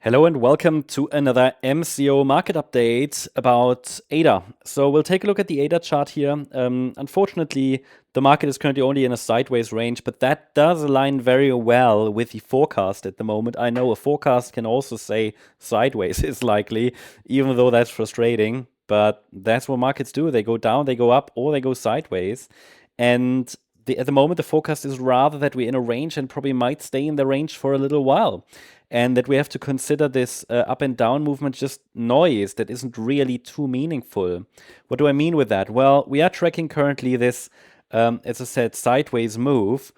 Hello and welcome to another MCO market update about ADA. So we'll take a look at the ADA chart here. Unfortunately, the market is currently only in a sideways range, but that does align very well with the forecast at the moment. I know a forecast can also say sideways is likely, even though that's frustrating, but that's what markets do. They go down, they go up, or they go sideways. And at the moment, the forecast is rather that we're in a range and probably might stay in the range for a little while. And that we have to consider this up and down movement just noise that isn't really too meaningful. What do I mean with that? Well, we are tracking currently this, as I said, sideways move,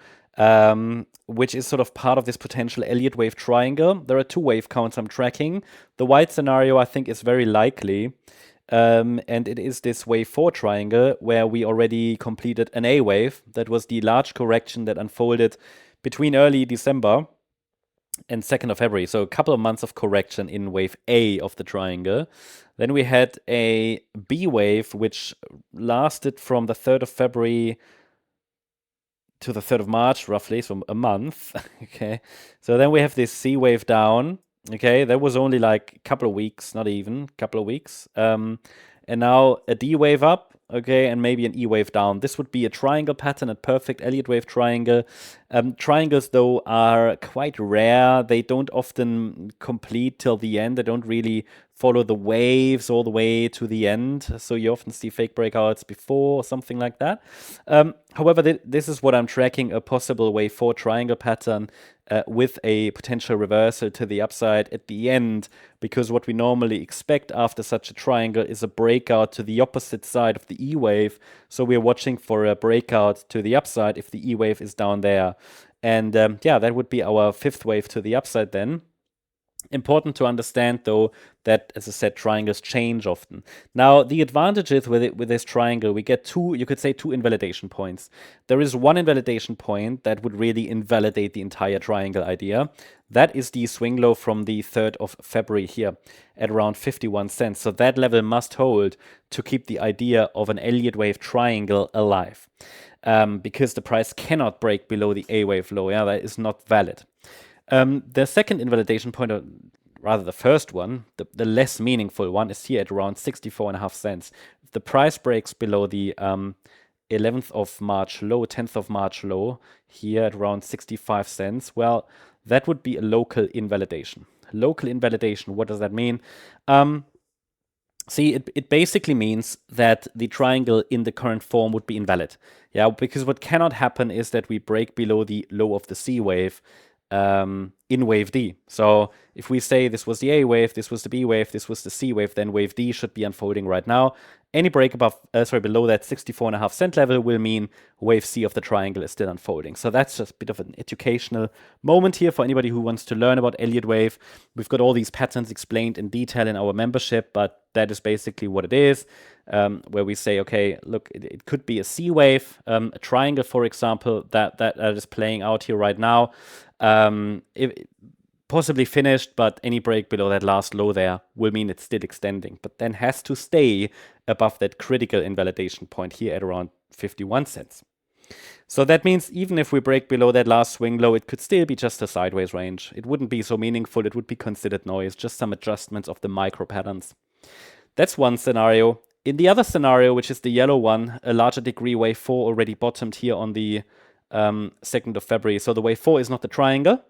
which is sort of part of this potential Elliott wave triangle. There are two wave counts I'm tracking. The white scenario, I think, is very likely. And it is this wave 4 triangle where we already completed an A wave. That was the large correction that unfolded between early December and 2nd of February. So a couple of months of correction in wave A of the triangle. Then we had a B wave, which lasted from the 3rd of February to the 3rd of March, roughly, so a month. Okay. So then we have this C wave down. Okay, that was only like a couple of weeks, not even a couple of weeks. And now a D wave up, okay, and maybe an E wave down. This would be a triangle pattern, a perfect Elliott wave triangle. Triangles, though, are quite rare. They don't often complete till the end. They don't really follow the waves all the way to the end. So you often see fake breakouts before or something like that. However, this is what I'm tracking, a possible wave 4 triangle pattern with a potential reversal to the upside at the end, because what we normally expect after such a triangle is a breakout to the opposite side of the E wave. So we're watching for a breakout to the upside if the E wave is down there. And yeah, that would be our fifth wave to the upside then. Important to understand, though, that, as I said, triangles change often. Now, the advantage is with this triangle, we get two, you could say, two invalidation points. There is one invalidation point that would really invalidate the entire triangle idea. That is the swing low from the 3rd of February here at around 51 cents. So that level must hold to keep the idea of an Elliott wave triangle alive. Because the price cannot break below the A wave low. Yeah, that is not valid. The second invalidation point, or rather the first one, the less meaningful one, is here at around 64.5 cents. If the price breaks below the 11th of March low, 10th of March low, here at around 65 cents, well, that would be a local invalidation. Local invalidation, what does that mean? See, it basically means that the triangle in the current form would be invalid. Yeah, because what cannot happen is that we break below the low of the C wave in wave D. So if we say this was the A wave, this was the B wave, this was the C wave, then wave D should be unfolding right now. Any break above, below that 64.5 cent level will mean wave C of the triangle is still unfolding. So that's just a bit of an educational moment here for anybody who wants to learn about Elliott wave. We've got all these patterns explained in detail in our membership, but that is basically what it is, where we say, okay, look, it could be a C wave, a triangle, for example, that is playing out here right now. Possibly finished, but any break below that last low there will mean it's still extending, but then has to stay above that critical invalidation point here at around 51 cents. So that means even if we break below that last swing low, it could still be just a sideways range. It wouldn't be so meaningful. It would be considered noise, just some adjustments of the micro patterns. That's one scenario. In the other scenario, which is the yellow one, a larger degree wave 4 already bottomed here on the 2nd of February. So the wave 4 is not the triangle.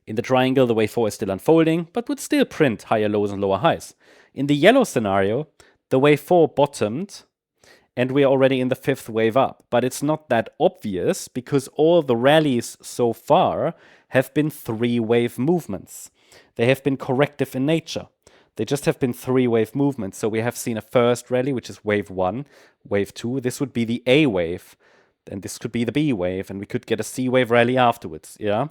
In the triangle, the wave 4 is still unfolding, but would still print higher lows and lower highs. In the yellow scenario, the wave 4 bottomed, and we're already in the fifth wave up. But it's not that obvious because all the rallies so far have been three-wave movements. They have been corrective in nature. They just have been three-wave movements. So we have seen a first rally, which is wave 1, wave 2. This would be the A wave, and this could be the B wave, and we could get a C wave rally afterwards. Yeah.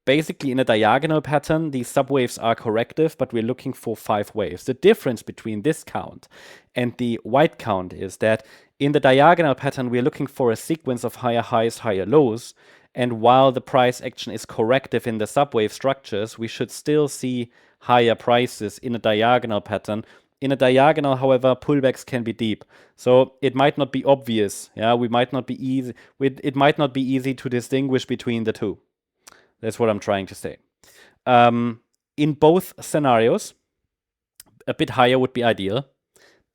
Basically, in a diagonal pattern, these subwaves are corrective, but we're looking for 5 waves. The difference between this count and the white count is that in the diagonal pattern, we're looking for a sequence of higher highs, higher lows. And while the price action is corrective in the subwave structures, we should still see higher prices in a diagonal pattern. In a diagonal, however, pullbacks can be deep. So it might not be obvious. Yeah, it might not be easy to distinguish between the two. That's what I'm trying to say. in both scenarios, a bit higher would be ideal.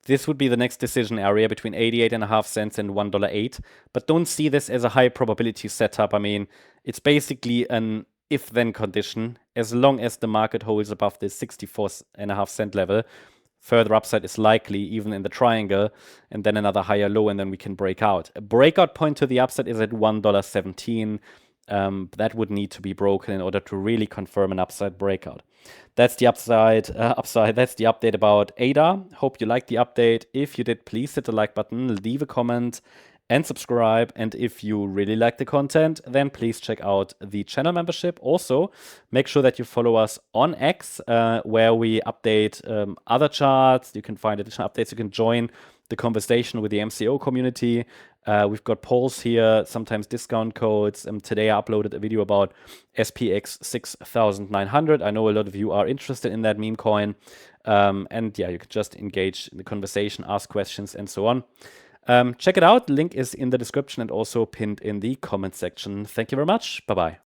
This would be the next decision area between 88.5 cents and $1.08. But don't see this as a high probability setup. I mean, it's basically an if-then condition. As long as the market holds above this 64.5 cent level, further upside is likely, even in the triangle, and then another higher low, and then we can break out. A breakout point to the upside is at $1.17. That would need to be broken in order to really confirm an upside breakout. That's the upside. That's the update about ADA. Hope you liked the update. If you did, please hit the like button, leave a comment, and subscribe. And if you really like the content, then please check out the channel membership. Also, make sure that you follow us on X, where we update other charts. You can find additional updates. You can join the conversation with the MCO community. We've got polls here, sometimes discount codes. Today I uploaded a video about SPX 6900. I know a lot of you are interested in that meme coin. And yeah, you can just engage in the conversation, ask questions, and so on. Check it out. Link is in the description and also pinned in the comment section. Thank you very much. Bye-bye.